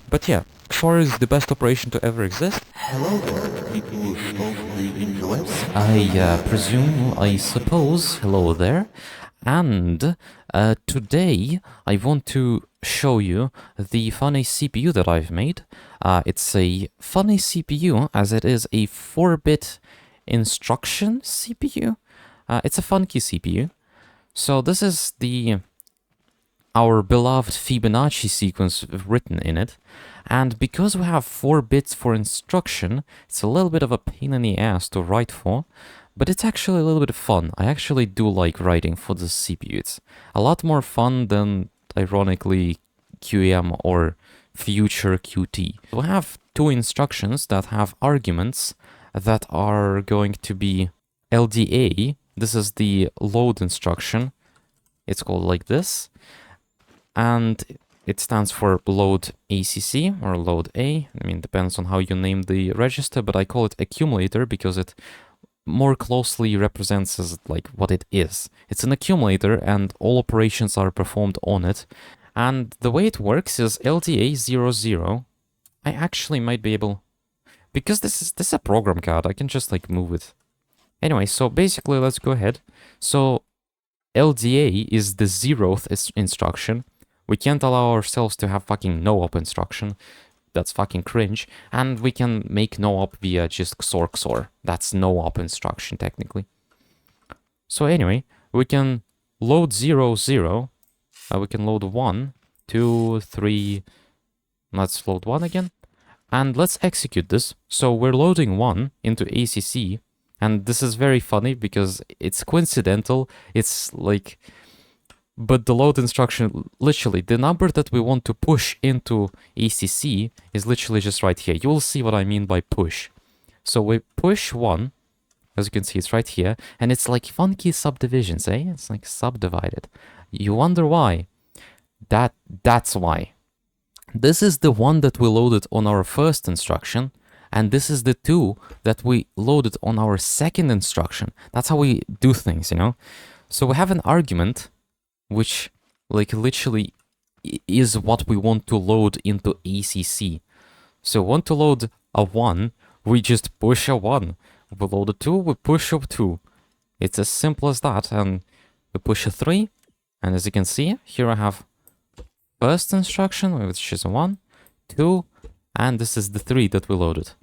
But yeah, XOR is the best operation to ever exist. Hello there, people who spoke the interwebs. I suppose, hello there. And today I want to show you the funny CPU that I've made. It's a funny CPU as it is a 4-bit instruction CPU. It's a funky CPU. So this is our beloved Fibonacci sequence written in it. And because we have 4 bits for instruction, it's a little bit of a pain in the ass to write for, but it's actually a little bit of fun. I actually do like writing for the CPU. It's a lot more fun than, ironically, QEM or future Qt. We have 2 instructions that have arguments that are going to be LDA. This is the load instruction. It's called like this. And it stands for load ACC or load A. I mean, depends on how you name the register, but I call it accumulator because it more closely represents as like what it is. It's an accumulator and all operations are performed on it. And the way it works is LDA 00. I actually might be able, because this is a program card, I can just like move it. Anyway, so basically let's go ahead. So LDA is the 0th instruction. We can't allow ourselves to have fucking no-op instruction. That's fucking cringe. And we can make no-op via just XOR XOR. That's no-op instruction, technically. So anyway, we can load 0, 0. We can load 1, 2, 3. Let's load 1 again. And let's execute this. So we're loading 1 into ACC. And this is very funny because it's coincidental. It's like... But the load instruction, literally, the number that we want to push into ACC is literally just right here. You will see what I mean by push. So we push 1, as you can see, it's right here, and it's like funky subdivisions, eh? It's like subdivided. You wonder why? That's why. This is the 1 that we loaded on our first instruction, and this is the 2 that we loaded on our second instruction. That's how we do things, you know? So we have an argument which like literally is what we want to load into ACC. So want to load a 1, we just push a 1. We load a 2, we push a 2. It's as simple as that. And we push a 3, and as you can see, here I have first instruction, which is a 1, 2, and this is the 3 that we loaded.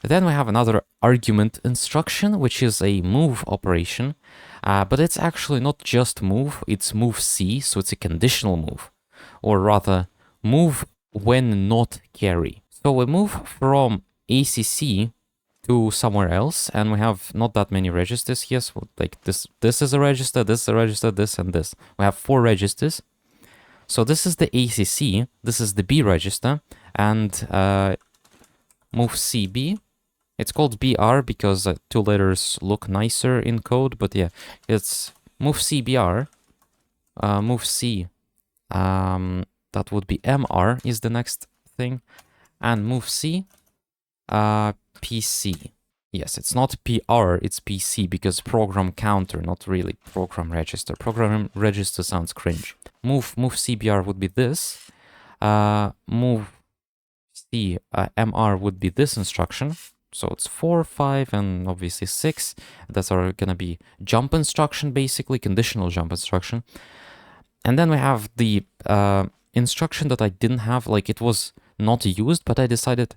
Then we have another argument instruction, which is a move operation. But it's actually not just move, it's move C, so it's a conditional move. Or rather, move when not carry. So we move from ACC to somewhere else, and we have not that many registers here. So like this is a register, this is a register, this and this. We have 4 registers. So this is the ACC, this is the B register, and move CB. It's called BR because 2 letters look nicer in code, but yeah, it's move CBR, move C, that would be MR is the next thing, and move C, PC. Yes, it's not PR, it's PC because program counter, not really program register. Program register sounds cringe. Move CBR would be this, move C, MR would be this instruction. So it's 4, 5, and obviously 6. That's are gonna be jump instruction, basically, conditional jump instruction. And then we have the instruction that I didn't have, like it was not used, but I decided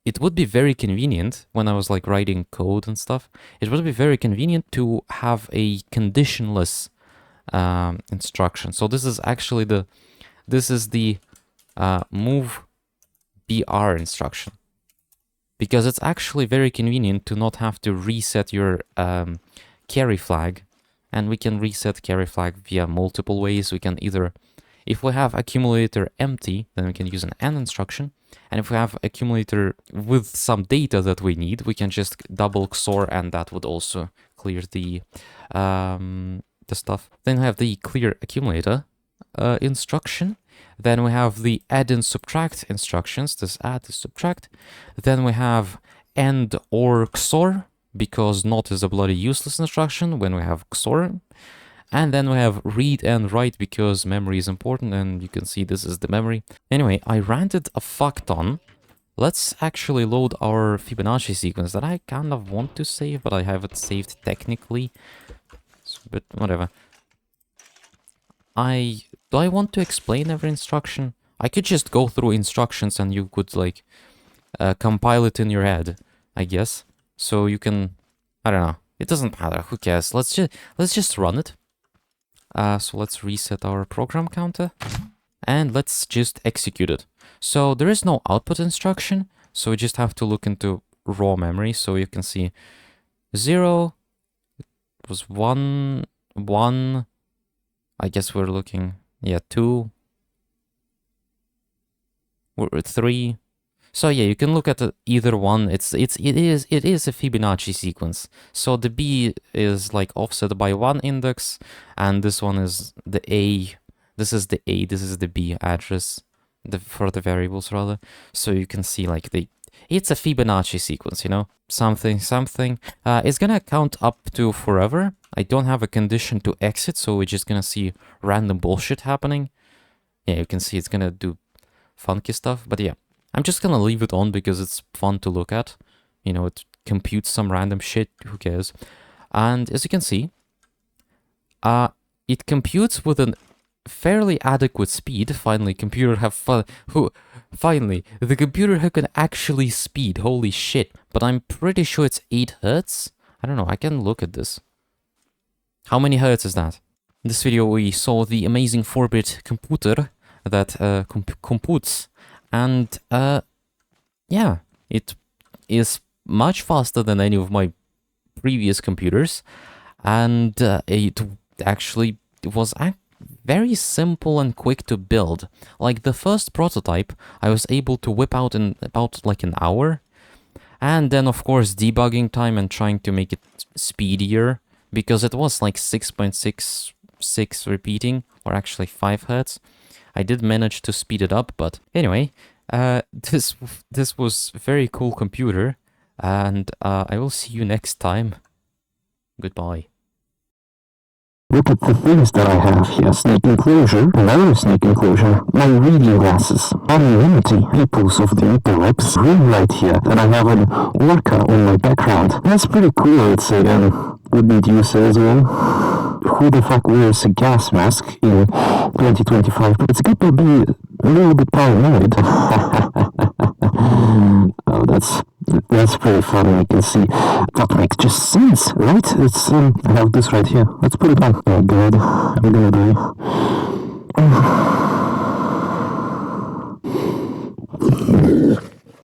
it would be very convenient when I was like writing code and stuff. It would be very convenient to have a conditionless instruction. So this is actually the move BR instruction. Because it's actually very convenient to not have to reset your carry flag. And we can reset carry flag via multiple ways. We can either, if we have accumulator empty, then we can use an AND instruction. And if we have accumulator with some data that we need, we can just double XOR, and that would also clear the stuff. Then we have the clear accumulator instruction. Then we have the add and subtract instructions, this add, this subtract. Then we have AND or XOR, because NOT is a bloody useless instruction when we have XOR. And then we have read and write because memory is important, and you can see this is the memory. Anyway, I ranted a fuck ton. Let's actually load our Fibonacci sequence that I kind of want to save, but I haven't saved technically. But whatever. Do I want to explain every instruction? I could just go through instructions and you could like compile it in your head, I guess. So you can, I don't know. It doesn't matter. Who cares? Let's just run it. So let's reset our program counter and let's just execute it. So there is no output instruction, so we just have to look into raw memory. So you can see 0, it was 1, 1, I guess we're looking, yeah, 2, 3. So yeah, you can look at either one. It is a Fibonacci sequence. So the B is like offset by 1 index, and this one is the A. This is the A, this is the B address. For the variables rather. So you can see like it's a Fibonacci sequence, you know, something. It's gonna count up to forever. I don't have a condition to exit, so we're just gonna see random bullshit happening. Yeah, you can see it's gonna do funky stuff, but yeah, I'm just gonna leave it on because it's fun to look at. You know, it computes some random shit, who cares? And as you can see, it computes with an fairly adequate speed. Finally, the computer can actually speed. Holy shit. But I'm pretty sure it's 8 hertz. I don't know, I can look at this. How many hertz is that? In this video we saw the amazing 4-bit computer that computes. And yeah, it is much faster than any of my previous computers. And it actually was very simple and quick to build. Like the first prototype, I was able to whip out in about like an hour. And then of course debugging time and trying to make it speedier, because it was like 6.66 repeating, or actually 5 hertz. I did manage to speed it up, but anyway, this was a very cool computer, and I will see you next time. Goodbye. Look at the things that I have here. Snake enclosure, another snake enclosure, my reading glasses, unlimited ripples of the interwebs, ring light here, and I have an orca on my background. That's pretty cool, I'd say, and wouldn't you say as well? Who the fuck wears a gas mask in 2025? It's good to be a little bit paranoid. Oh, that's pretty funny. I can see that makes just sense, right? It's I have this right here. Let's put it on. Oh god, I'm gonna die.